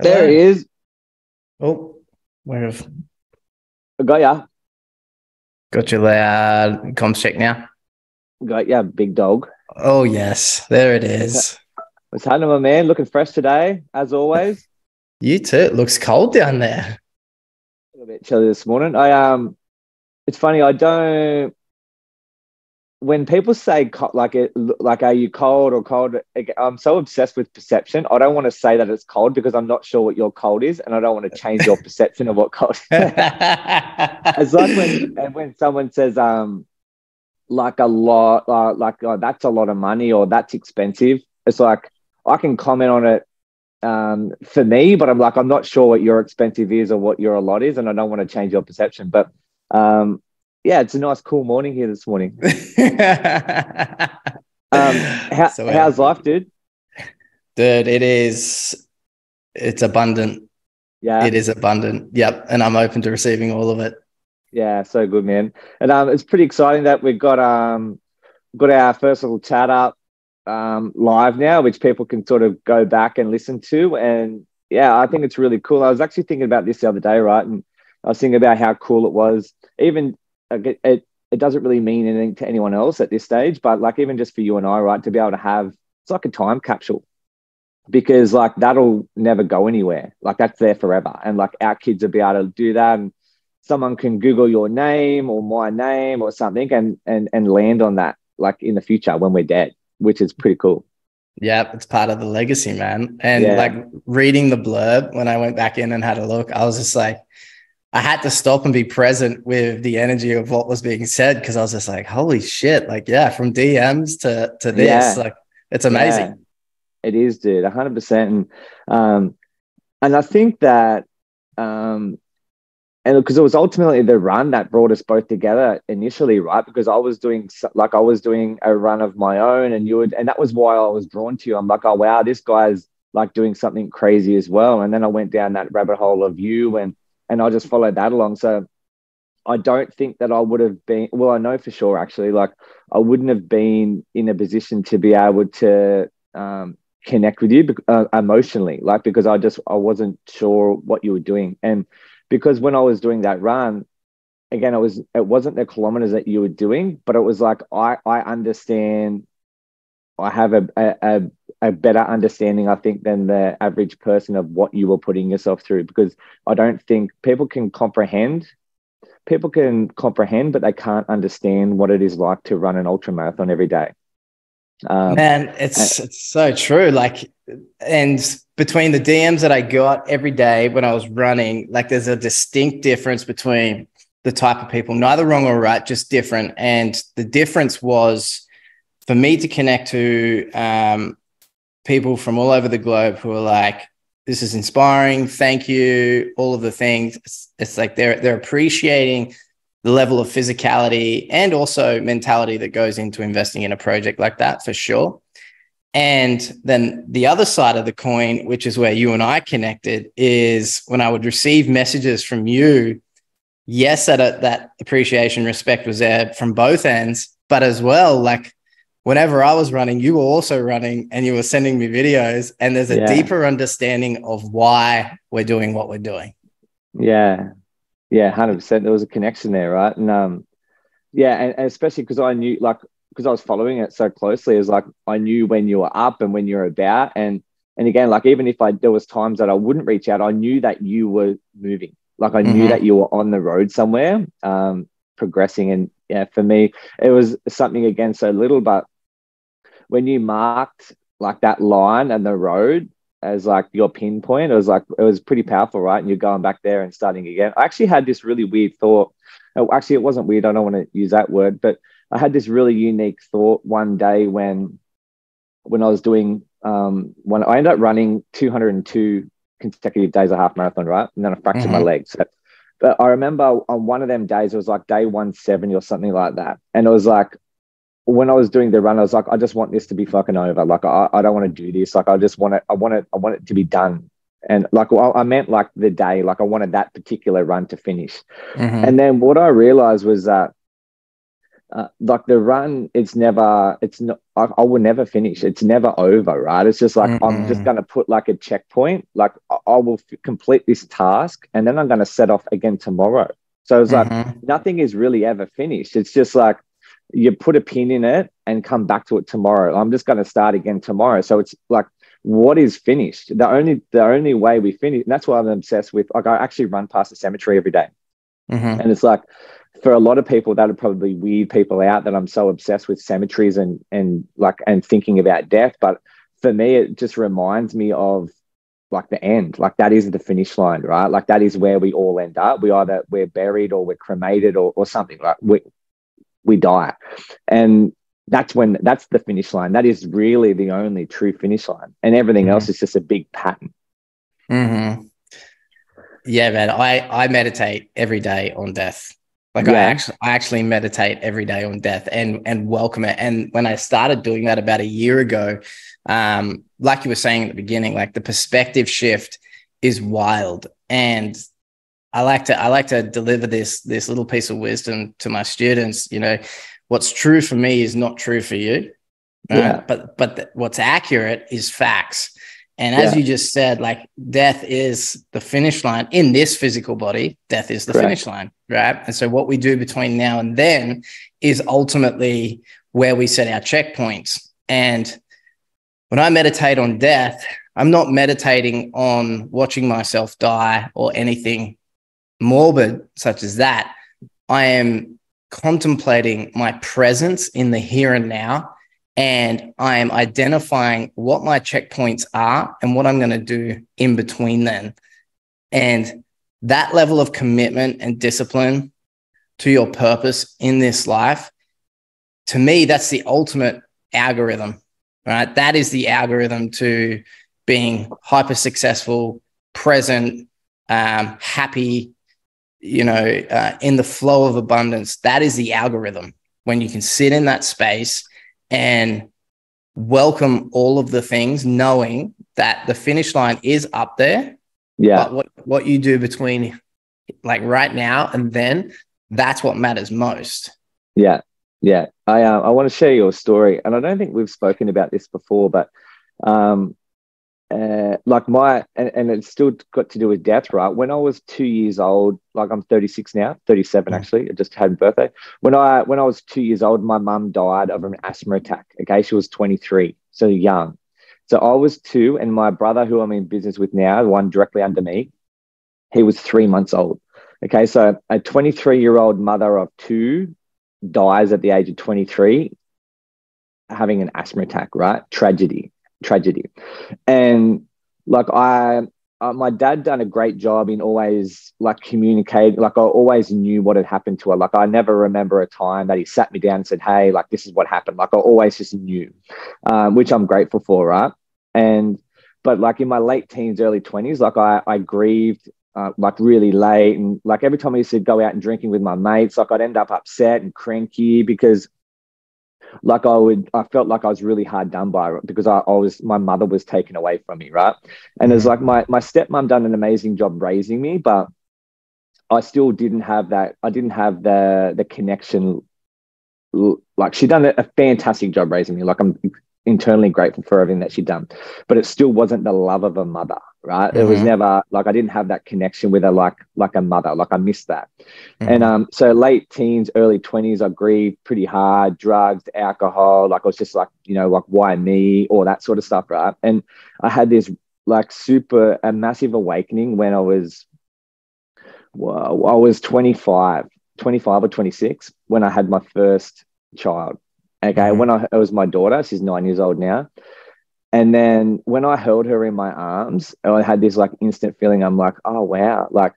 There Hello. he is. Oh, where have I got ya. got your loud comms check now? Got ya, big dog. Oh yes, there it What's, ha- is. what's happening, my man? Looking fresh today, as always. You too. It looks cold down there. A little bit chilly this morning. It's funny. I don't. When people say like, are you cold or cold? I'm so obsessed with perception. I don't want to say that it's cold because I'm not sure what your cold is, and I don't want to change your perception of what cold. It's like when someone says like a lot, oh, that's a lot of money or that's expensive. It's like I can comment on it for me, but I'm like, I'm not sure what your expensive is or what your a lot is, and I don't want to change your perception. But yeah, it's a nice, cool morning here this morning. How's life, dude? Dude, it's abundant. Yeah, It is abundant. Yep. And I'm open to receiving all of it. yeah, so good, man. And it's pretty exciting that we've got our first little chat up live now, which people can sort of go back and listen to. And yeah, I think it's really cool. I was actually thinking about this the other day, right? And I was thinking about how cool it was. Even it doesn't really mean anything to anyone else at this stage, but like even just for you and I, right, to be able to have it's like a time capsule because like that'll never go anywhere. Like that's there forever. And like our kids will be able to do that. And someone can Google your name or my name or something and land on that like in the future when we're dead, which is pretty cool. Yep, it's part of the legacy, man. And Yeah. like reading the blurb when I went back in and had a look, I was just like, I had to stop and be present with the energy of what was being said because I was just like, holy shit, like, yeah, from DMs to this, Yeah. like, it's Yeah. amazing. It is, dude, 100%. And I think that, and because it was ultimately the run that brought us both together initially, right? Because I was doing a run of my own, and that was why I was drawn to you. I'm like, oh wow, this guy's like doing something crazy as well. And then I went down that rabbit hole of you, and I just followed that along. So I don't think that I would have been. Well, I know for sure actually, like I wouldn't have been in a position to be able to connect with you emotionally, like because I wasn't sure what you were doing, and because when I was doing that run, again, it wasn't the kilometers that you were doing, but it was like I understand. I have a better understanding, I think, than the average person of what you were putting yourself through because I don't think people can comprehend, but they can't understand what it is like to run an ultra marathon every day. Man, it's so true. Like, and between the DMs that I got every day when I was running, like there's a distinct difference between the type of people, neither wrong or right, just different. And the difference was for me to connect to people from all over the globe who are like, this is inspiring. Thank you. All of the things. It's like they're appreciating the level of physicality and also mentality that goes into investing in a project like that for sure. And then the other side of the coin, which is where you and I connected, is when I would receive messages from you. Yes, that appreciation, respect was there from both ends, but as well, like whenever I was running, you were also running and you were sending me videos, and there's a deeper understanding of why we're doing what we're doing. Yeah. Yeah, 100%. There was a connection there, right? And yeah, and especially because I knew, like, because I was following it so closely, is like I knew when you were up and when you're about, and again, like even if there was times that I wouldn't reach out, I knew that you were moving, like I knew that you were on the road somewhere, progressing, and yeah, for me, it was something again so little, but when you marked like that line and the road as like your pinpoint, it was pretty powerful, right? And you're going back there and starting again. I actually had this really weird thought. Actually, it wasn't weird. I don't want to use that word, but I had this really unique thought one day when I was doing when I ended up running 202 consecutive days of half marathon, right? And then I fractured my leg. So, but I remember on one of them days, it was like day 170 or something like that, and it was like when I was doing the run, I was like, I just want this to be fucking over. Like, I don't want to do this. Like, I just want it. I want it to be done. And like, well, I meant like the day, like I wanted that particular run to finish. And then what I realized was that like the run, it's not, I will never finish. It's never over, right? It's just like, I'm just going to put like a checkpoint. Like I will complete this task and then I'm going to set off again tomorrow. So it's like, nothing is really ever finished. It's just like, you put a pin in it and come back to it tomorrow. I'm just going to start again tomorrow. So it's like, what is finished? The only way we finish, and that's why I'm obsessed with, like, I actually run past the cemetery every day. And it's like, for a lot of people, that would probably weird people out that I'm so obsessed with cemeteries and thinking about death. But for me, it just reminds me of like the end. Like that is the finish line, right? Like that is where we all end up. We're buried or we're cremated or something. Like we die, and that's the finish line. That is really the only true finish line, and everything else is just a big pattern. Yeah, man. I meditate every day on death. Like I actually meditate every day on death and welcome it. And when I started doing that about a year ago, like you were saying at the beginning, like the perspective shift is wild. And I like to deliver this little piece of wisdom to my students. You know, what's true for me is not true for you. Right? But what's accurate is facts. And as you just said, like death is the finish line in this physical body. Death is the finish line, right? And so what we do between now and then is ultimately where we set our checkpoints. And when I meditate on death, I'm not meditating on watching myself die or anything morbid such as that. I am contemplating my presence in the here and now. And I am identifying what my checkpoints are and what I'm going to do in between then. And that level of commitment and discipline to your purpose in this life, to me, that's the ultimate algorithm, right? That is the algorithm to being hyper successful, present, happy, in the flow of abundance. That is the algorithm. When you can sit in that space and welcome all of the things, knowing that the finish line is up there. Yeah. But what you do between like right now and then, that's what matters most. Yeah. Yeah. I want to share your story. And I don't think we've spoken about this before, but and it's still got to do with death, right? When I was 2 years old, like I'm 36 now, 37 actually, I just had a birthday. When I was 2 years old, my mum died of an asthma attack. Okay, she was 23, so young. So I was 2, and my brother, who I'm in business with now, the one directly under me, he was 3 months old. Okay, so a 23-year-old mother of 2 dies at the age of 23 having an asthma attack, right? Tragedy. And like my dad done a great job in always like communicate. Like I always knew what had happened to her. Like I never remember a time that he sat me down and said, hey, like this is what happened. Like I always just knew, which I'm grateful for, right? But like in my late teens, early 20s, like I grieved like really late, and like every time I used to go out and drinking with my mates, like I'd end up upset and cranky because like I felt like I was really hard done by because my mother was taken away from me, right? And it's like my stepmom done an amazing job raising me, but I still didn't have that. I didn't have the connection. Like she done a fantastic job raising me. Like I'm internally grateful for everything that she'd done, but it still wasn't the love of a mother, right? It was never like I didn't have that connection with her like a mother. Like I missed that. And so late teens, early 20s, I grieved pretty hard, drugs, alcohol. Like I was just like, like why me? All that sort of stuff, right? And I had this like a massive awakening when I was 25 or 26 when I had my first child. Okay. When it was my daughter, she's 9 years old now. And then when I held her in my arms, I had this like instant feeling. I'm like, oh, wow. Like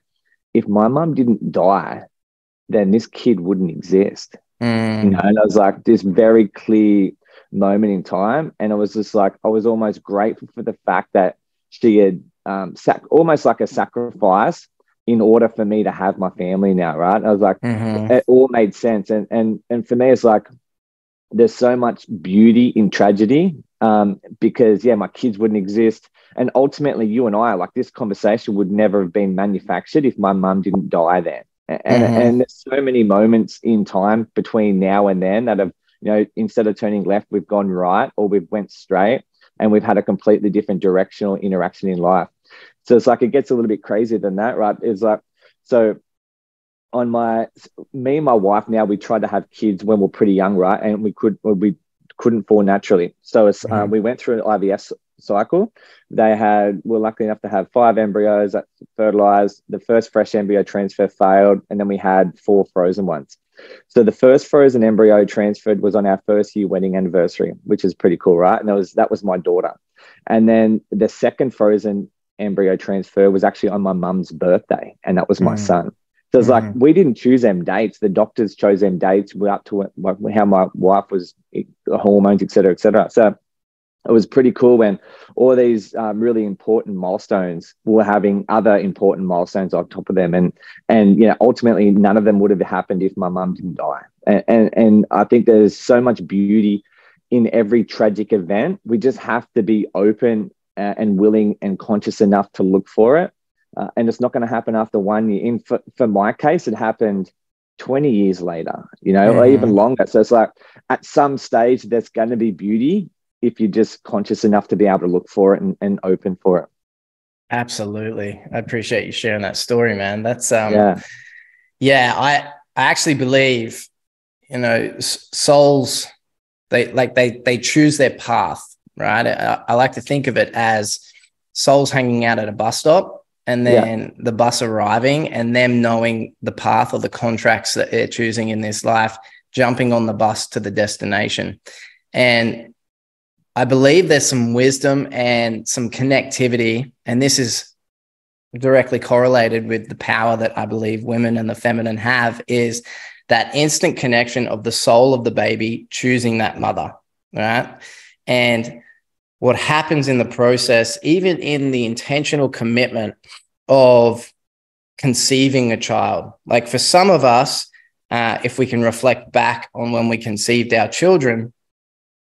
if my mum didn't die, then this kid wouldn't exist. And I was like this very clear moment in time. And it was just like, I was almost grateful for the fact that she had almost like a sacrifice in order for me to have my family now. Right. And I was like, it all made sense. And for me, it's like, there's so much beauty in tragedy because, my kids wouldn't exist. And ultimately, you and I, like this conversation would never have been manufactured if my mum didn't die then. And there's so many moments in time between now and then that have, instead of turning left, we've gone right, or we've went straight, and we've had a completely different directional interaction in life. So it's like, it gets a little bit crazier than that, right? It's like, so on me and my wife now, we tried to have kids when we're pretty young, right? And we couldn't fall naturally. So it's, we went through an IVF cycle. We're lucky enough to have 5 embryos that fertilized. The first fresh embryo transfer failed, and then we had 4 frozen ones. So the first frozen embryo transferred was on our first year wedding anniversary, which is pretty cool, right? And that was my daughter. And then the second frozen embryo transfer was actually on my mum's birthday, and that was my son. So it's like, we didn't choose them dates. The doctors chose them dates. We're up to how my wife was, hormones, et cetera, et cetera. So it was pretty cool when all these really important milestones were having other important milestones on top of them. And ultimately, none of them would have happened if my mum didn't die. And I think there's so much beauty in every tragic event. We just have to be open and willing and conscious enough to look for it. And it's not going to happen after 1 year. For my case, it happened 20 years later, or even longer. So it's like, at some stage, there's going to be beauty if you're just conscious enough to be able to look for it and open for it. Absolutely. I appreciate you sharing that story, man. That's, I actually believe, souls, they choose their path, right? I like to think of it as souls hanging out at a bus stop, and then the bus arriving, and them knowing the path or the contracts that they're choosing in this life, jumping on the bus to the destination. And I believe there's some wisdom and some connectivity, and this is directly correlated with the power that I believe women and the feminine have, is that instant connection of the soul of the baby choosing that mother, right? And what happens in the process, even in the intentional commitment of conceiving a child. Like, for some of us, if we can reflect back on when we conceived our children,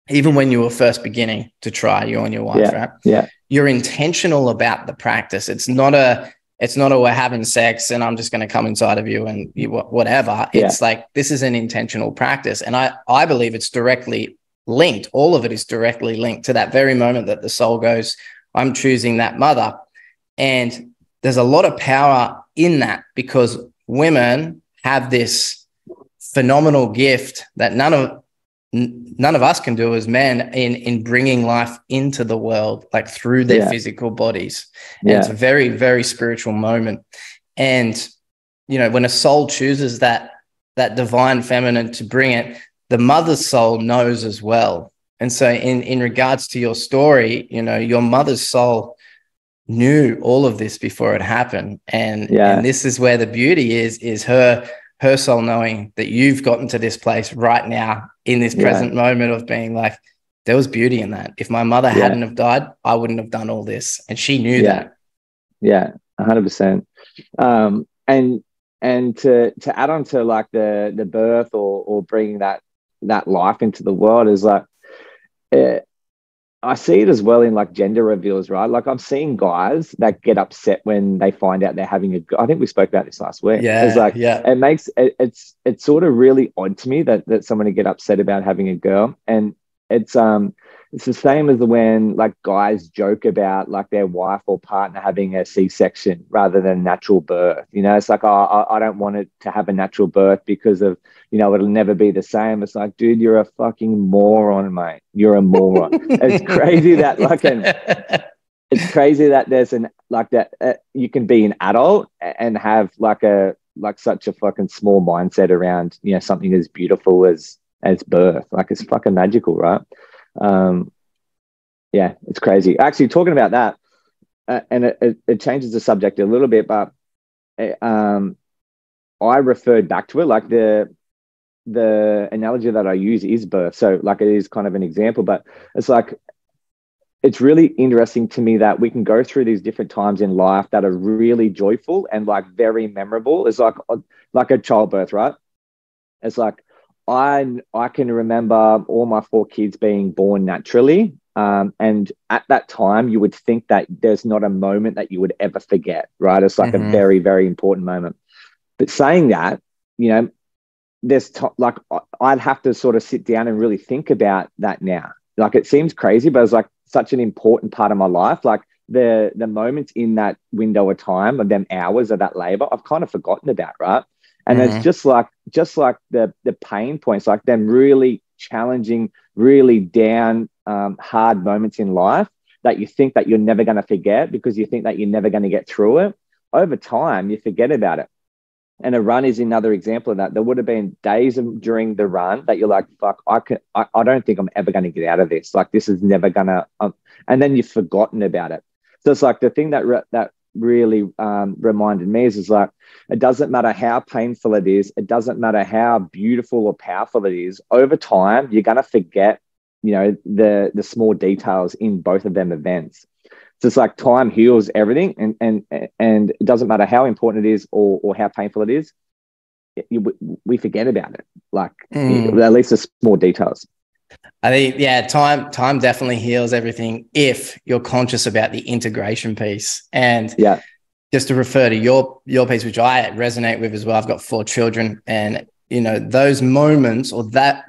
even when you were first beginning to try, you and your wife, right? Yeah. You're intentional about the practice. It's not a we're having sex and I'm just going to come inside of you and whatever. It's like, this is an intentional practice. And I believe it's directly linked. All of it is directly linked to that very moment that the soul goes, I'm choosing that mother. And there's a lot of power in that, because women have this phenomenal gift that none of us can do as men in bringing life into the world, like through their physical bodies. And it's a very, very spiritual moment. And, when a soul chooses that divine feminine to bring it, the mother's soul knows as well. And so in regards to your story, your mother's soul knew all of this before it happened. And this is where the beauty is her soul knowing that you've gotten to this place right now in this present moment of being like, there was beauty in that. If my mother hadn't have died, I wouldn't have done all this. And she knew that. Yeah, 100%. And to add on to like the birth or bringing that life into the world is like, I see it as well in like gender reveals, right? Like, I'm seeing guys that get upset when they find out they're having a girl. I think we spoke about this last week. Yeah, it's like, it makes it's sort of really odd to me that someone would get upset about having a girl. And it's the same as when like guys joke about like their wife or partner having a C-section rather than natural birth. It's like, oh, I don't want it to have a natural birth because of, it'll never be the same. It's like, dude, you're a fucking moron, mate. You're a moron. It's crazy that it's crazy that there's you can be an adult and have such a fucking small mindset around, something as beautiful as birth. Like, it's fucking magical, right? It's crazy. Actually, talking about that, and it changes the subject a little bit, but I referred back to it, like the analogy that I use is birth. So like, it is kind of an example, but it's like, it's really interesting to me that we can go through these different times in life that are really joyful and like very memorable. It's like a childbirth, right? It's like, I can remember all my 4 kids being born naturally. And at that time, you would think that there's not a moment that you would ever forget, right? It's like a very, very important moment. But saying that, you know, like I'd have to sort of sit down and really think about that now. Like it seems crazy, but it's like such an important part of my life. Like the moments in that window of time of them hours of that labor, I've kind of forgotten about, right? And it's just like the pain points, like them really challenging, really down, hard moments in life that you think that you're never going to forget because you think that you're never going to get through it. Over time, you forget about it. And a run is another example of that. There would have been days during the run that you're like, fuck, I don't think I'm ever going to get out of this. Like, this is never going to, and then you've forgotten about it. So it's like the thing that really reminded me is like, it doesn't matter how painful it is. It doesn't matter how beautiful or powerful it is. Over time, you're going to forget, you know, the small details in both of them events. So it's like time heals everything, and it doesn't matter how important it is or how painful it is. We forget about it, like at least the small details. I think, yeah, time definitely heals everything if you're conscious about the integration piece. And yeah, just to refer to your piece, which I resonate with as well. I've got 4 children, and you know those moments that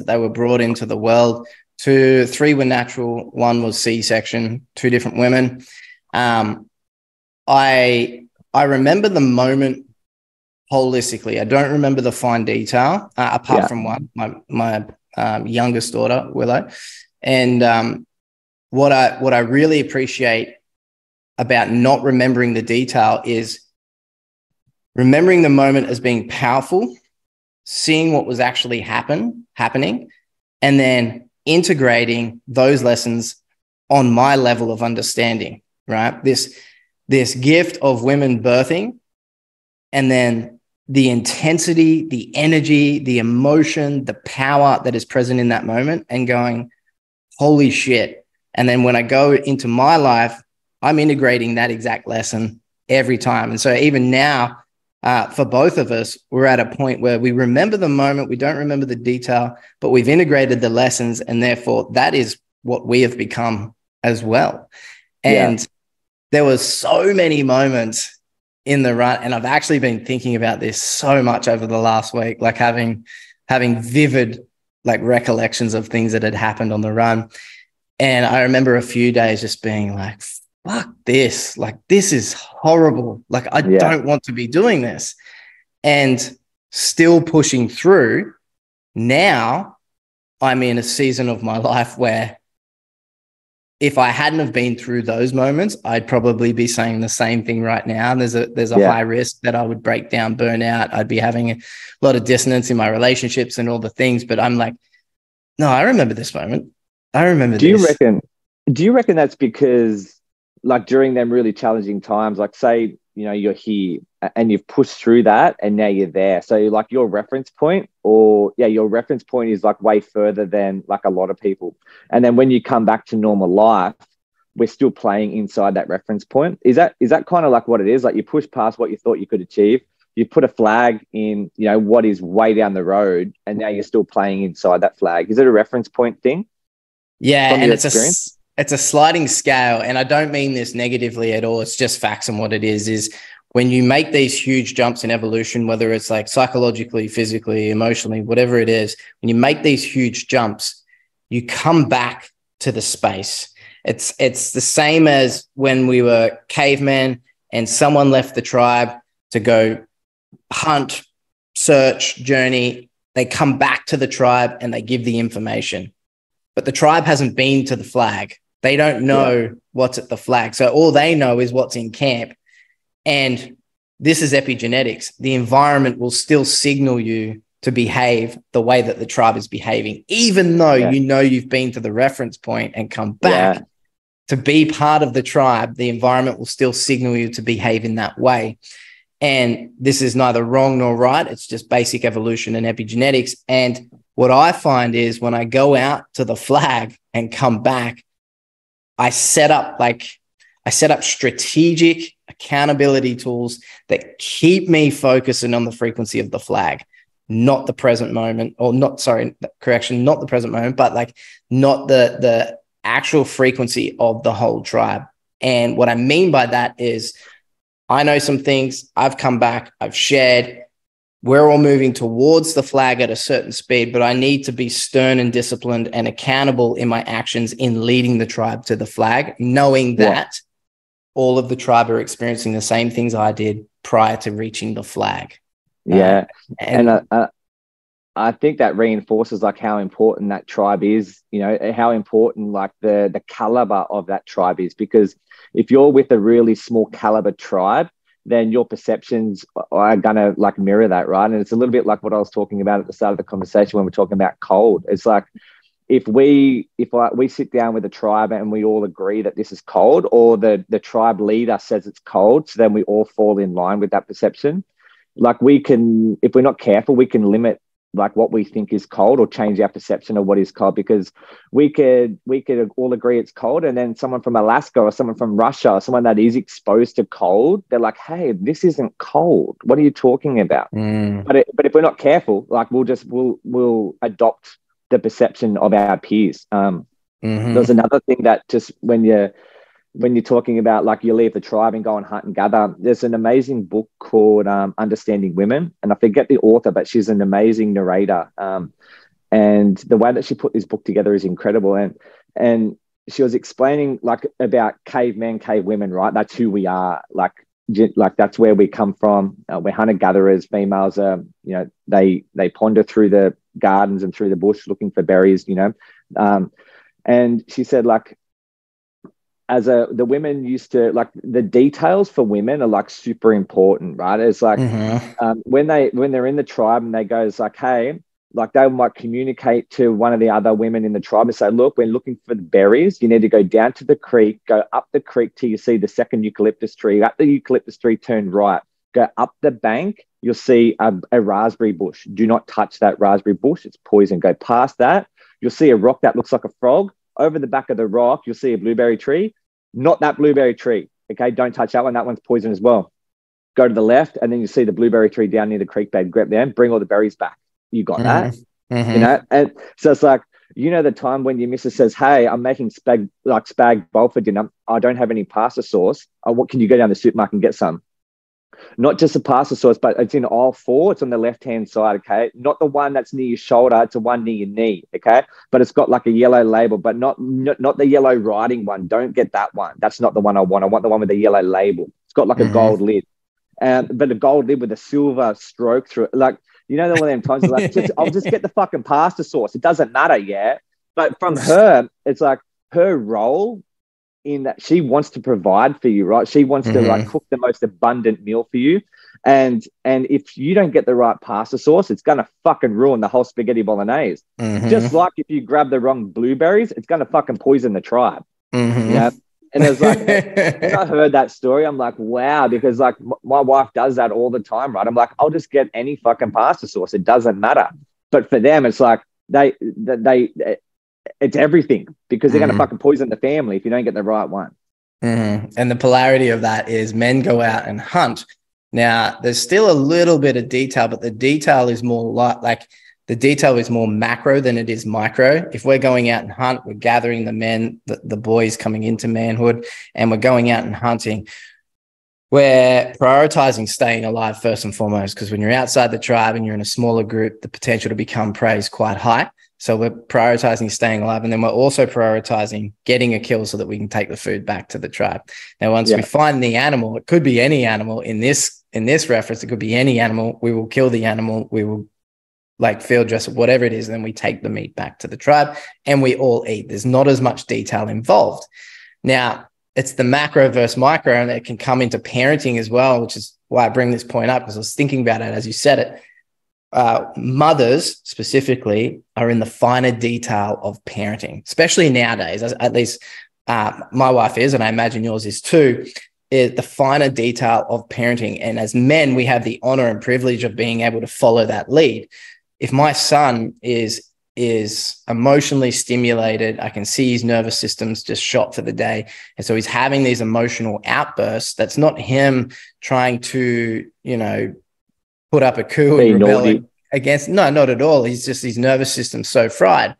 they were brought into the world. 2, 3 were natural. 1 was C-section. 2 different women. I remember the moment holistically. I don't remember the fine detail, apart from one, my youngest daughter, Willow. And what I really appreciate about not remembering the detail is remembering the moment as being powerful, seeing what was actually happening, and then integrating those lessons on my level of understanding, right? This gift of women birthing, and then the intensity, the energy, the emotion, the power that is present in that moment, and going, holy shit. And then when I go into my life, I'm integrating that exact lesson every time. And so even now, for both of us, we're at a point where we remember the moment, we don't remember the detail, but we've integrated the lessons, and therefore that is what we have become as well. And there was so many moments in the run, and I've actually been thinking about this so much over the last week, like having vivid like recollections of things that had happened on the run. And I remember a few days just being like, fuck this, like, this is horrible. Like, I don't want to be doing this, and still pushing through. Now I'm in a season of my life where if I hadn't have been through those moments, I'd probably be saying the same thing right now. And there's a high risk that I would break down, burn out. I'd be having a lot of dissonance in my relationships and all the things. But I'm like, no, I remember this moment. I remember Do you reckon that's because, like, during them really challenging times, like, say, you know, you're here and you've pushed through that and now you're there. So like your reference point is like way further than like a lot of people. And then when you come back to normal life, we're still playing inside that reference point. Is that kind of like what it is? Like, you push past what you thought you could achieve, you put a flag in, you know, what is way down the road, and now you're still playing inside that flag. Is it a reference point thing? Yeah. And it's a sliding scale. And I don't mean this negatively at all. It's just facts. And what it is when you make these huge jumps in evolution, whether it's like psychologically, physically, emotionally, whatever it is, when you make these huge jumps, you come back to the space. It's the same as when we were cavemen and someone left the tribe to go hunt, search, journey. They come back to the tribe and they give the information. But the tribe hasn't been to the flag. They don't know what's at the flag. So all they know is what's in camp. And this is epigenetics. The environment will still signal you to behave the way that the tribe is behaving, even though you know you've been to the reference point and come back to be part of the tribe. The environment will still signal you to behave in that way. And this is neither wrong nor right. It's just basic evolution and epigenetics. And what I find is when I go out to the flag and come back, I set up strategic accountability tools that keep me focusing on the frequency of the flag, not the present moment, or not the present moment, but like not the actual frequency of the whole tribe. And what I mean by that is I know some things. I've come back. I've shared. We're all moving towards the flag at a certain speed, but I need to be stern and disciplined and accountable in my actions in leading the tribe to the flag, knowing that all of the tribe are experiencing the same things I did prior to reaching the flag. Yeah. I think that reinforces like how important that tribe is, you know, how important like the caliber of that tribe is, because if you're with a really small caliber tribe, then your perceptions are going to like mirror that, right? And it's a little bit like what I was talking about at the start of the conversation when we're talking about cold. It's like if we sit down with a tribe and we all agree that this is cold, or the tribe leader says it's cold, so then we all fall in line with that perception. Like we can, if we're not careful, we can limit like what we think is cold, or change our perception of what is cold, because we could all agree it's cold, and then someone from Alaska or someone from Russia or someone that is exposed to cold, they're like, hey, this isn't cold, what are you talking about? But if we're not careful, like we'll adopt the perception of our peers. There's another thing that just when you're talking about like you leave the tribe and go and hunt and gather, there's an amazing book called Understanding Women, and I forget the author, but she's an amazing narrator. And the way that she put this book together is incredible. And she was explaining like about cavemen, cave women, right? That's who we are. Like that's where we come from. We're hunter gatherers. Females are, you know, they ponder through the gardens and through the bush looking for berries, you know. And she said like, the women used to like the details for women are like super important, right? It's like when they're in the tribe and they go, it's like, hey, like they might communicate to one of the other women in the tribe and say, look, we're looking for the berries. You need to go down to the creek, go up the creek till you see the second eucalyptus tree. At the eucalyptus tree, turn right, go up the bank. You'll see a raspberry bush. Do not touch that raspberry bush. It's poison. Go past that. You'll see a rock that looks like a frog. Over the back of the rock, you'll see a blueberry tree. Not that blueberry tree. Okay, don't touch that one. That one's poison as well. Go to the left, and then you see the blueberry tree down near the creek bed. Grab them, bring all the berries back. You got that? You know? And so it's like, you know, the time when your missus says, hey, I'm making spag bowl for dinner. I don't have any pasta sauce. What can you go down the supermarket and get some? Not just a pasta sauce, but it's in aisle 4. It's on the left-hand side, okay? Not the one that's near your shoulder. It's the one near your knee, okay? But it's got like a yellow label, but not the yellow writing one. Don't get that one. That's not the one I want. I want the one with the yellow label. It's got like a gold lid, but a gold lid with a silver stroke through it. Like, you know, one of them times like, I'll just get the fucking pasta sauce. It doesn't matter, yeah? But from her, it's like her role in that she wants to provide for you, right? She wants to like cook the most abundant meal for you. And if you don't get the right pasta sauce, it's going to fucking ruin the whole spaghetti bolognese. Just like if you grab the wrong blueberries, it's going to fucking poison the tribe. Yeah. And it's like, when I heard that story, I'm like, wow, because like my wife does that all the time, right? I'm like, I'll just get any fucking pasta sauce. It doesn't matter. But for them, it's like it's everything, because they're going to fucking poison the family if you don't get the right one. And the polarity of that is men go out and hunt. Now, there's still a little bit of detail, but the detail is more like the detail is more macro than it is micro. If we're going out and hunt, we're gathering the men, the boys coming into manhood, and we're going out and hunting. We're prioritizing staying alive first and foremost, because when you're outside the tribe and you're in a smaller group, the potential to become prey is quite high. So we're prioritizing staying alive, and then we're also prioritizing getting a kill so that we can take the food back to the tribe. Now, once we find the animal, it could be any animal in this reference, it could be any animal. We will kill the animal. We will like field dress it, whatever it is. And then we take the meat back to the tribe and we all eat. There's not as much detail involved. Now, it's the macro versus micro, and it can come into parenting as well, which is why I bring this point up, because I was thinking about it as you said it. Mothers specifically are in the finer detail of parenting, especially nowadays, at least my wife is, and I imagine yours is too, is the finer detail of parenting. And as men, we have the honor and privilege of being able to follow that lead. If my son is emotionally stimulated, I can see his nervous system's just shot for the day. And so he's having these emotional outbursts. That's not him trying to, put up a coup and rebel against. No, not at all. He's just, his nervous system's so fried.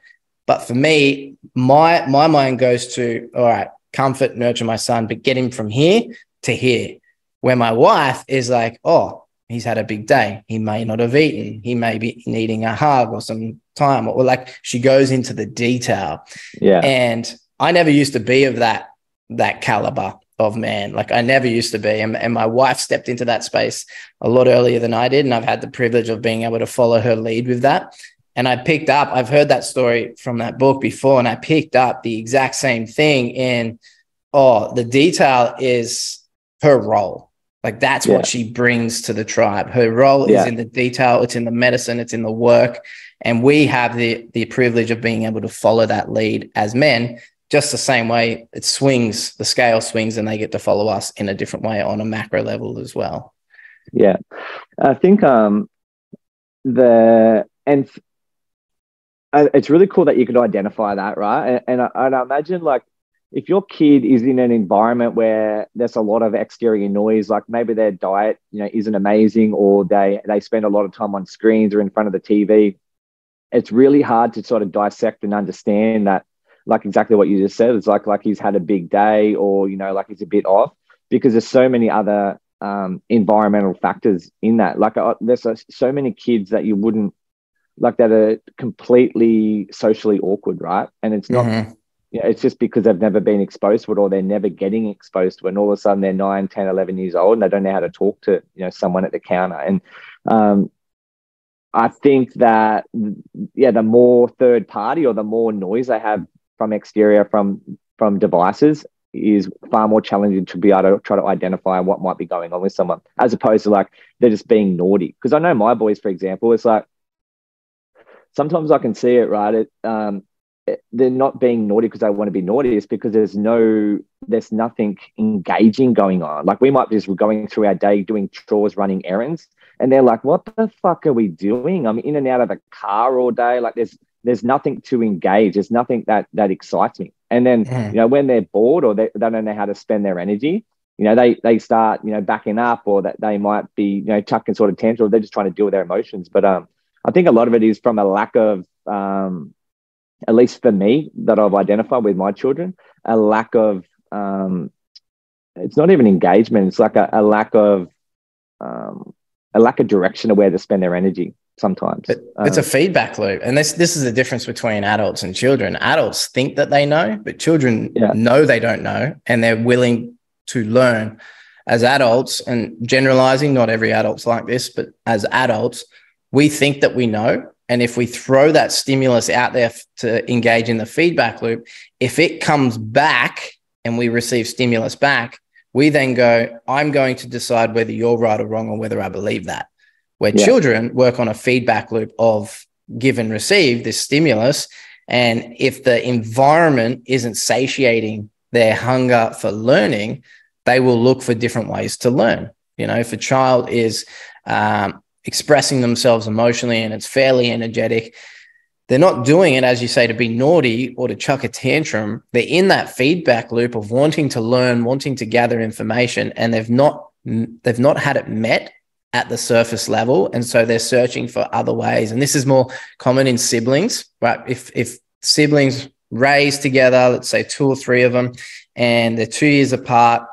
But for me, my mind goes to, all right, comfort, nurture my son, but get him from here to here. Where my wife is like, oh, he's had a big day. He may not have eaten. He may be needing a hug or some time, or like she goes into the detail. Yeah. And I never used to be of that caliber of man. Like I never used to be. And my wife stepped into that space a lot earlier than I did. And I've had the privilege of being able to follow her lead with that. And I picked up, I've heard that story from that book before, and I picked up the exact same thing in, the detail is her role. Like that's what she brings to the tribe. Her role is in the detail. It's in the medicine. It's in the work. And we have the privilege of being able to follow that lead as men, just the same way it swings, the scale swings, and they get to follow us in a different way on a macro level as well. Yeah. I think it's really cool that you could identify that, right? And I imagine, like, if your kid is in an environment where there's a lot of exterior noise, like maybe their diet, isn't amazing, or they spend a lot of time on screens or in front of the TV, it's really hard to sort of dissect and understand that, like exactly what you just said. It's like he's had a big day, or, like he's a bit off, because there's so many other environmental factors in that. Like there's so many kids that you wouldn't, like, that are completely socially awkward, right? And it's not, it's just because they've never been exposed to it, or they're never getting exposed to it. And all of a sudden they're 9, 10, 11 years old and they don't know how to talk to, someone at the counter. And I think that, the more third party, or the more noise they have from exterior, from devices, is far more challenging to be able to try to identify what might be going on with someone, as opposed to like they're just being naughty. Because I know my boys, for example, it's like, sometimes I can see it, right? They're not being naughty because they want to be naughty. It's because there's nothing engaging going on. Like we might be just going through our day, doing chores, running errands, and they're like, what the fuck are we doing? I'm in and out of the car all day. Like there's nothing to engage. There's nothing that excites me. And then, when they're bored, or they don't know how to spend their energy, they start, backing up, or that they might be, chucking sort of tantrums. They're just trying to deal with their emotions. But I think a lot of it is from a lack of, at least for me, that I've identified with my children, a lack of, it's not even engagement. It's like a lack of direction of where to spend their energy sometimes. It's a feedback loop. And this is the difference between adults and children. Adults think that they know, but children know they don't know, and they're willing to learn. As adults, and generalizing, not every adult's like this, but as adults, we think that we know. And if we throw that stimulus out there to engage in the feedback loop, if it comes back and we receive stimulus back, we then go, I'm going to decide whether you're right or wrong, or whether I believe that. Where children work on a feedback loop of give and receive this stimulus. And if the environment isn't satiating their hunger for learning, they will look for different ways to learn. If a child is expressing themselves emotionally and it's fairly energetic, they're not doing it, as you say, to be naughty or to chuck a tantrum. They're in that feedback loop of wanting to learn, wanting to gather information, and they've not had it met at the surface level. And so they're searching for other ways. And this is more common in siblings, right? If siblings raised together, let's say 2 or 3 of them, and they're 2 years apart,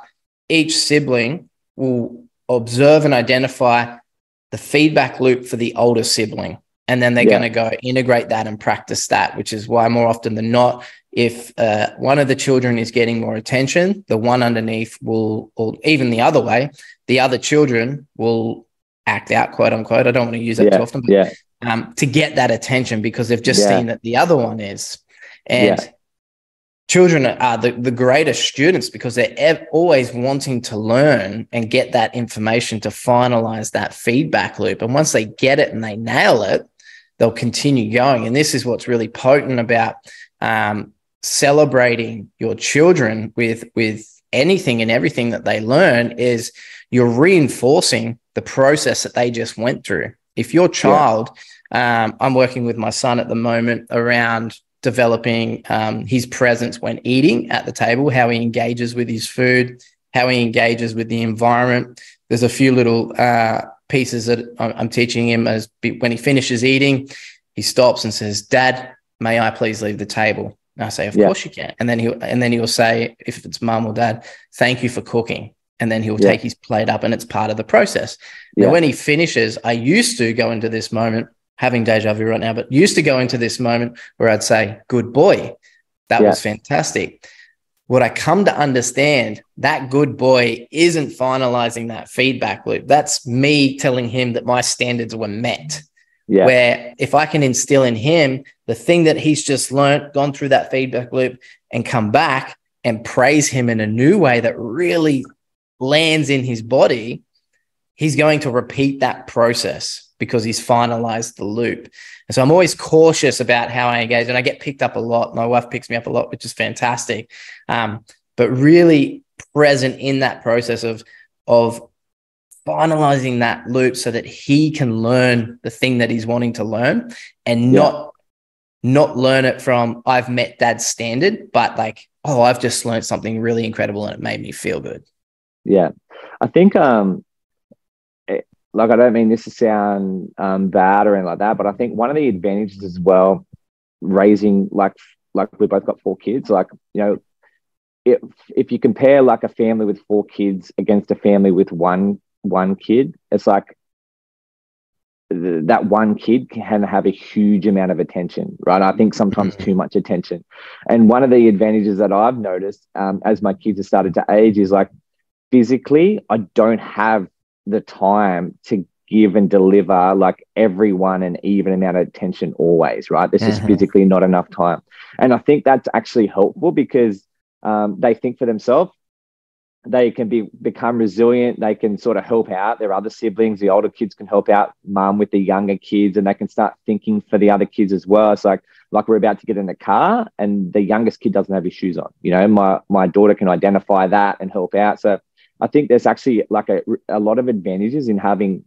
each sibling will observe and identify the feedback loop for the older sibling. And then they're going to go integrate that and practice that, which is why more often than not, if one of the children is getting more attention, the one underneath will, or even the other way, the other children will act out, quote unquote. I don't want to use that too often, but to get that attention, because they've just seen that the other one is. And children are the greatest students because they're always wanting to learn and get that information to finalize that feedback loop. And once they get it and they nail it, they'll continue going. And this is what's really potent about celebrating your children with anything and everything that they learn, is you're reinforcing the process that they just went through. If your child, I'm working with my son at the moment around developing his presence when eating at the table, how he engages with his food, how he engages with the environment. There's a few little pieces that I'm teaching him as when he finishes eating, he stops and says, "Dad, may I please leave the table?" And I say, "Of course you can." And then he'll say, if it's mum or dad, "Thank you for cooking." and then he'll take his plate up, and it's part of the process. Now, when he finishes, I used to go into this moment, having deja vu right now, but used to go into this moment where I'd say, good boy, that was fantastic. What I come to understand, that good boy isn't finalizing that feedback loop. That's me telling him that my standards were met. Yeah. Where if I can instill in him the thing that he's just learned, gone through that feedback loop, and come back and praise him in a new way that really lands in his body, he's going to repeat that process because he's finalized the loop. And so I'm always cautious about how I engage, and I get picked up a lot. My wife picks me up a lot, which is fantastic. But really present in that process of finalizing that loop so that he can learn the thing that he's wanting to learn, and not learn it from I've met dad's standard, but like, oh, I've just learned something really incredible and it made me feel good. Yeah. I think, like, I don't mean this to sound bad or anything like that, but I think one of the advantages as well, raising, like we both got 4 kids, like, you know, if you compare like a family with 4 kids against a family with one kid, it's like that one kid can have a huge amount of attention, right? I think sometimes too much attention. And one of the advantages that I've noticed as my kids have started to age is, like, physically, I don't have the time to give and deliver like everyone an even amount of attention always, right? There's just physically not enough time. And I think that's actually helpful because they think for themselves. They can become resilient. They can sort of help out their other siblings. The older kids can help out mum with the younger kids, and they can start thinking for the other kids as well. It's like we're about to get in the car and the youngest kid doesn't have his shoes on. You know, my daughter can identify that and help out. So I think there's actually like a lot of advantages in having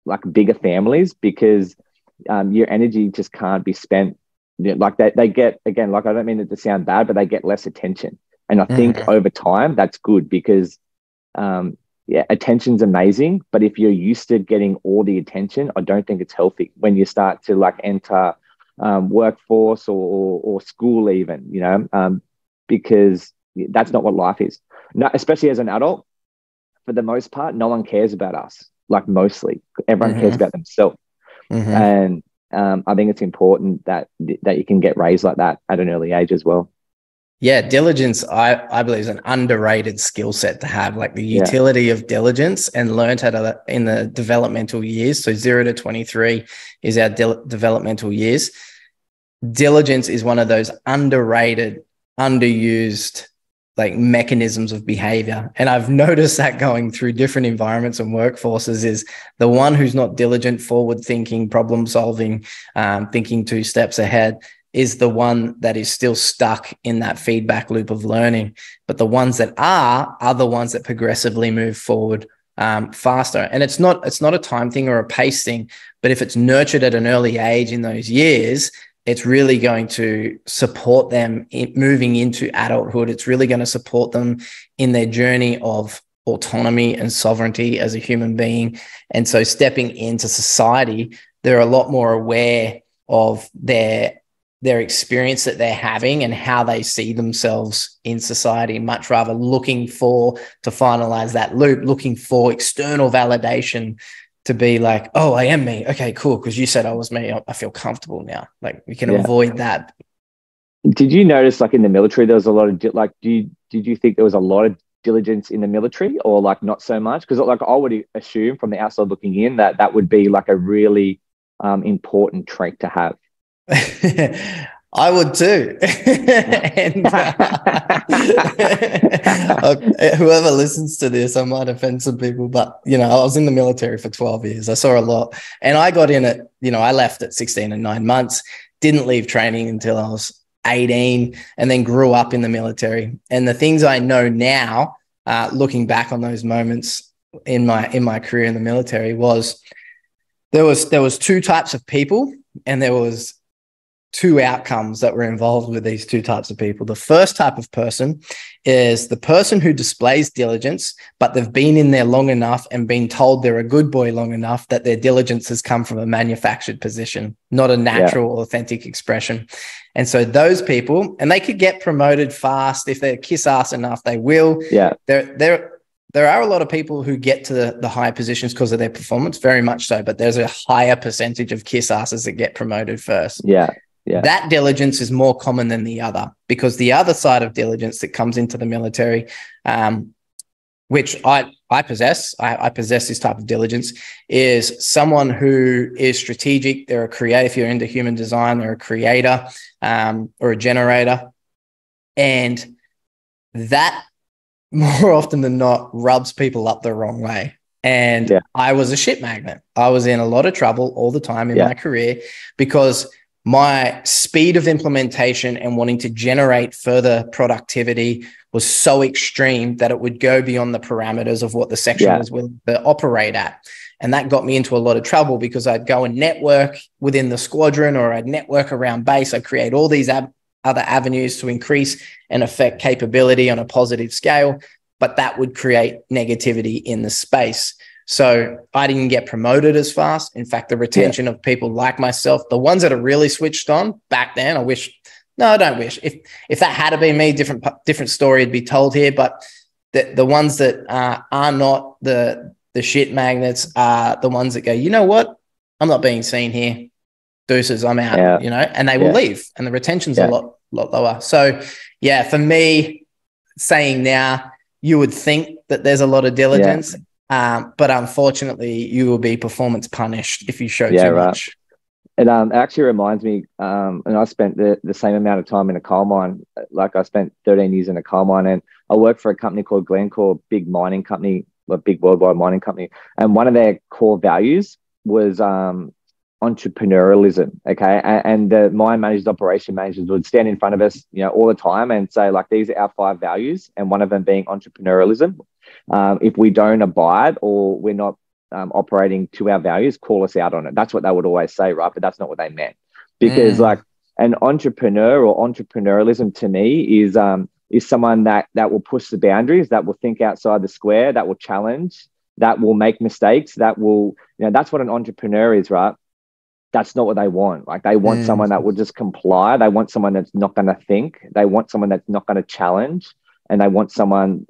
like bigger families, because your energy just can't be spent. Like they get, again, like, I don't mean it to sound bad, but they get less attention. And I think over time, that's good because, attention's amazing. But if you're used to getting all the attention, I don't think it's healthy when you start to like enter workforce or school even, you know, because that's not what life is. No, especially as an adult, for the most part, no one cares about us. Like mostly, everyone cares about themselves. And I think it's important that you can get raised like that at an early age as well. Yeah, diligence, I believe, is an underrated skill set to have, like the utility of diligence, and learned how to in the developmental years. So 0 to 23 is our developmental years. Diligence is one of those underrated, underused like mechanisms of behavior. And I've noticed that going through different environments and workforces is the one who's not diligent, forward thinking, problem solving, thinking 2 steps ahead, is the one that is still stuck in that feedback loop of learning. But the ones that are the ones that progressively move forward faster. And it's not a time thing or a pace thing, but if it's nurtured at an early age in those years, it's really going to support them in moving into adulthood. It's really going to support them in their journey of autonomy and sovereignty as a human being. And so stepping into society, they're a lot more aware of their experience that they're having and how they see themselves in society, much rather looking to finalize that loop, looking for external validation to be like, oh, I am me. Okay, cool. Because you said I was me. I feel comfortable now. Like we can avoid that. Did you notice, like in the military, there was a lot of did you think there was a lot of diligence in the military, or like not so much? Because like I would assume from the outside looking in that would be like a really important trait to have. I would too. And whoever listens to this, I might offend some people, but you know, I was in the military for 12 years. I saw a lot, and I got in at, you know, I left at 16 and 9 months, didn't leave training until I was 18, and then grew up in the military. And the things I know now, looking back on those moments in my career in the military, was there was 2 types of people, and there was 2 outcomes that were involved with these 2 types of people. The first type of person is the person who displays diligence, but they've been in there long enough and been told they're a good boy long enough that their diligence has come from a manufactured position, not a natural, authentic expression. And so those people, and they could get promoted fast if they kiss ass enough, they will. Yeah. there are a lot of people who get to the higher positions because of their performance, very much so, but there's a higher percentage of kiss asses that get promoted first. Yeah. Yeah. That diligence is more common than the other, because the other side of diligence that comes into the military, which I possess, I possess this type of diligence, is someone who is strategic. They're a creator. If you're into human design, they're a creator or a generator. And that more often than not rubs people up the wrong way. And I was a shit magnet. I was in a lot of trouble all the time in my career because my speed of implementation and wanting to generate further productivity was so extreme that it would go beyond the parameters of what the section was willing to operate at. And that got me into a lot of trouble because I'd go and network within the squadron, or I'd network around base. I'd create all these other avenues to increase and affect capability on a positive scale, but that would create negativity in the space. So I didn't get promoted as fast. In fact, the retention of people like myself, the ones that are really switched on back then, I don't wish. If that had been me, different story would be told here. But the ones that are not the shit magnets are the ones that go, you know what? I'm not being seen here. Deuces, I'm out, and they will leave. And the retention's a lot lower. So for me, saying now, you would think that there's a lot of diligence. But unfortunately, you will be performance punished if you show too much. It actually reminds me, and I spent the same amount of time in a coal mine. Like I spent 13 years in a coal mine, and I worked for a company called Glencore, big mining company, a big worldwide mining company. And one of their core values was entrepreneurialism. Okay. And the mine managers, operation managers would stand in front of us, all the time and say, like, these are our 5 values. And one of them being entrepreneurialism. If we don't abide or we're not operating to our values, call us out on it. That's what they would always say, right? But that's not what they meant. Because like an entrepreneur or entrepreneurialism to me is someone that will push the boundaries, that will think outside the square, that will challenge, that will make mistakes, that will, that's what an entrepreneur is, right? That's not what they want. Like they want someone that will just comply. They want someone that's not going to think. They want someone that's not going to challenge, and they want someone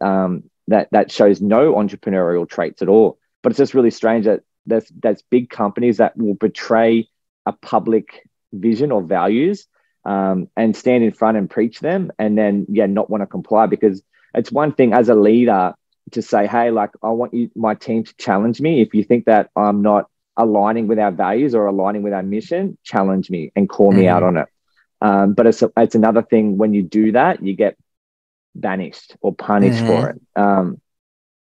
that shows no entrepreneurial traits at all. But it's just really strange that there's big companies that will betray a public vision or values and stand in front and preach them, and then not want to comply. Because it's one thing as a leader to say, hey, like, I want my team to challenge me. If you think that I'm not aligning with our values or aligning with our mission, challenge me and call me out on it. But it's another thing when you do that, you get banished or punished for it.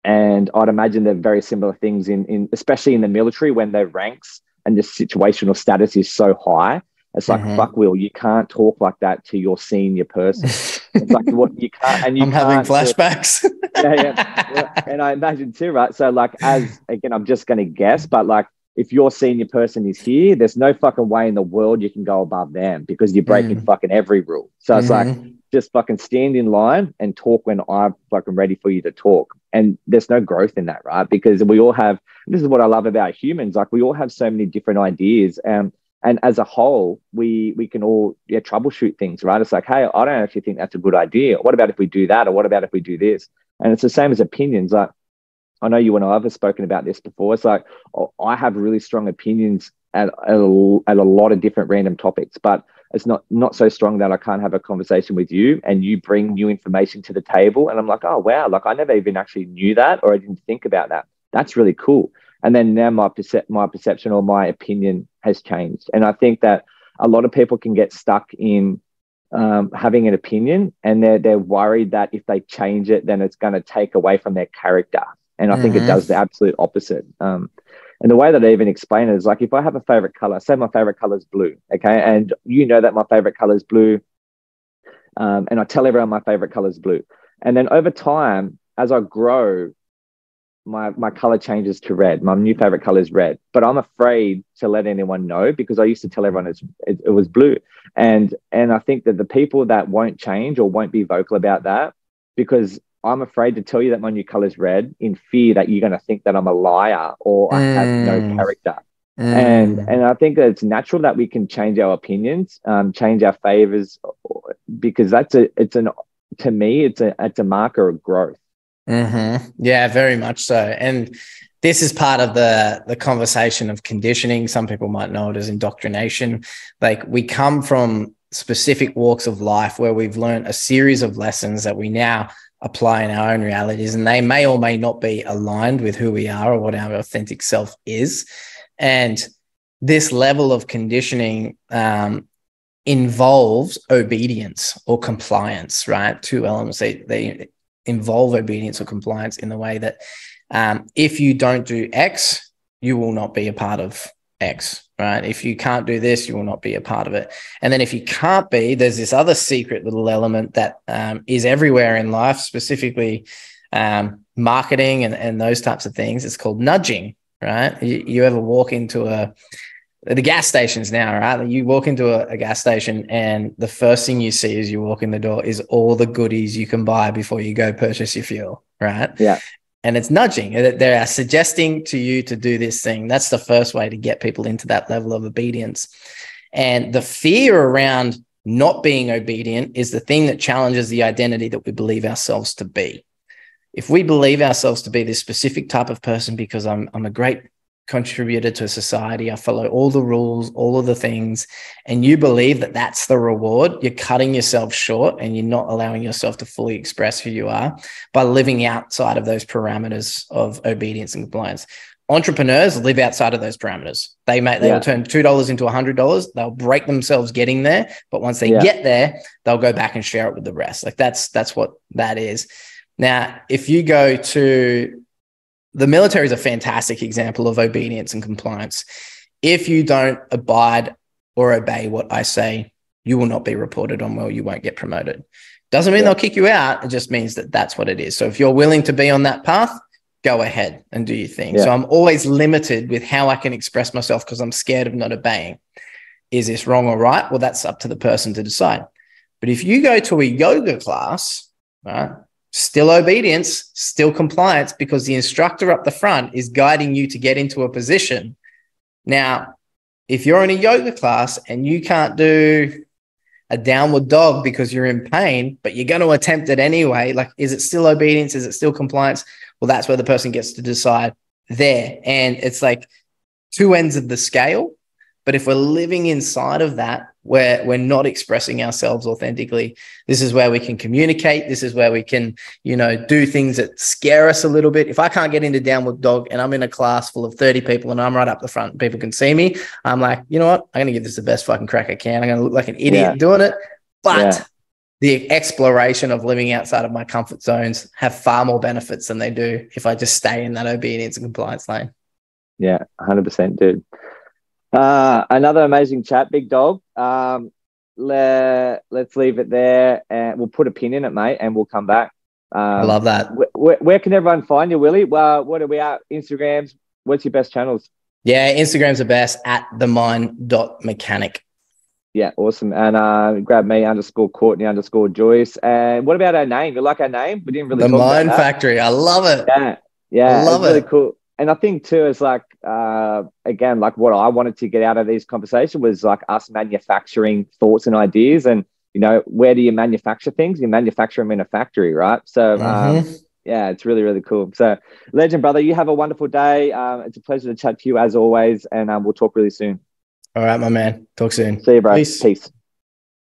And I'd imagine they're very similar things in especially in the military, when their ranks and the situational status is so high. It's like, fuck, Will, you can't talk like that to your senior person. It's like, what you can't, and I'm having flashbacks. And I imagine too, right? So like, again, I'm just going to guess, but like, if your senior person is here, there's no fucking way in the world you can go above them, because you're breaking fucking every rule. So it's like, just fucking stand in line and talk when I'm fucking ready for you to talk. And there's no growth in that, right? Because we all have, this is what I love about humans, like we all have so many different ideas. And as a whole, we can all troubleshoot things, right? It's like, hey, I don't actually think that's a good idea. What about if we do that? Or what about if we do this? And it's the same as opinions. Like, I know you and I have spoken about this before. It's like, I have really strong opinions at a lot of different random topics, but it's not so strong that I can't have a conversation with you and you bring new information to the table. And I'm like, oh, wow, like I never even actually knew that, or I didn't think about that. That's really cool. And then now my perception or my opinion has changed. And I think that a lot of people can get stuck in having an opinion, and they're worried that if they change it, then it's going to take away from their character. And I think it does the absolute opposite. And the way that I even explain it is like, if I have a favorite color, say my favorite color is blue, okay? And you know that my favorite color is blue. And I tell everyone my favorite color is blue. And then over time, as I grow, my color changes to red. My new favorite color is red. But I'm afraid to let anyone know, because I used to tell everyone it was blue. And I think that the people that won't change or won't be vocal about that, because I'm afraid to tell you that my new color is red, in fear that you're going to think that I'm a liar or I have no character. And I think that it's natural that we can change our opinions, change our favors, because to me, it's a marker of growth. Yeah, very much so. And this is part of the conversation of conditioning. Some people might know it as indoctrination. Like, we come from specific walks of life where we've learned a series of lessons that we now apply in our own realities, and they may or may not be aligned with who we are or what our authentic self is. And this level of conditioning involves obedience or compliance, right? Two elements. They involve obedience or compliance in the way that if you don't do X, you will not be a part of X, right? If you can't do this, you will not be a part of it. And then if you can't be, there's this other secret little element that is everywhere in life, specifically marketing and those types of things. It's called nudging, right? You ever walk into the gas stations now, right? You walk into a gas station and the first thing you see as you walk in the door is all the goodies you can buy before you go purchase your fuel, right? Yeah. And it's nudging. They are suggesting to you to do this thing. That's the first way to get people into that level of obedience. And the fear around not being obedient is the thing that challenges the identity that we believe ourselves to be. If we believe ourselves to be this specific type of person because I'm a great contributor to society, I follow all the rules, all of the things, and you believe that that's the reward, you're cutting yourself short and you're not allowing yourself to fully express who you are by living outside of those parameters of obedience and compliance. Entrepreneurs live outside of those parameters. They will turn $2 into $100. They'll break themselves getting there, but once they get there, they'll go back and share it with the rest. Like that's what that is. Now, if you go to the military, is a fantastic example of obedience and compliance. If you don't abide or obey what I say, you will not be reported on well, you won't get promoted. Doesn't mean they'll kick you out. It just means that that's what it is. So if you're willing to be on that path, go ahead and do your thing. So I'm always limited with how I can express myself because I'm scared of not obeying. Is this wrong or right? Well, that's up to the person to decide. But if you go to a yoga class, right, still obedience, still compliance, because the instructor up the front is guiding you to get into a position. Now, if you're in a yoga class and you can't do a downward dog because you're in pain, but you're going to attempt it anyway, like, is it still obedience? Is it still compliance? Well, that's where the person gets to decide there. And it's like two ends of the scale. But if we're living inside of that, where we're not expressing ourselves authentically, this is where we can communicate. This is where we can, do things that scare us a little bit. If I can't get into downward dog and I'm in a class full of 30 people and I'm right up the front and people can see me, I'm like, you know what? I'm going to give this the best fucking crack I can. I'm going to look like an idiot doing it. But the exploration of living outside of my comfort zones have far more benefits than they do if I just stay in that obedience and compliance lane. Yeah, 100%, dude. Another amazing chat, big dog. Let's leave it there and we'll put a pin in it, mate, and we'll come back. I love that. Where can everyone find you, Willie? What are we at? Instagrams? What's your best channels? Yeah, Instagram's the best, at themind.mechanic. Yeah, awesome. And grab me _Courtney_Joyce. And what about our name? You like our name? We didn't really talk about that. The Mind Factory. I love it. Yeah. I love it. Really cool. And I think too, it's like, again, like what I wanted to get out of these conversations was like us manufacturing thoughts and ideas. And, where do you manufacture things? You manufacture them in a factory, right? So, it's really, really cool. So, legend, brother, you have a wonderful day. It's a pleasure to chat to you as always. And we'll talk really soon. All right, my man. Talk soon. See you, bro. Peace.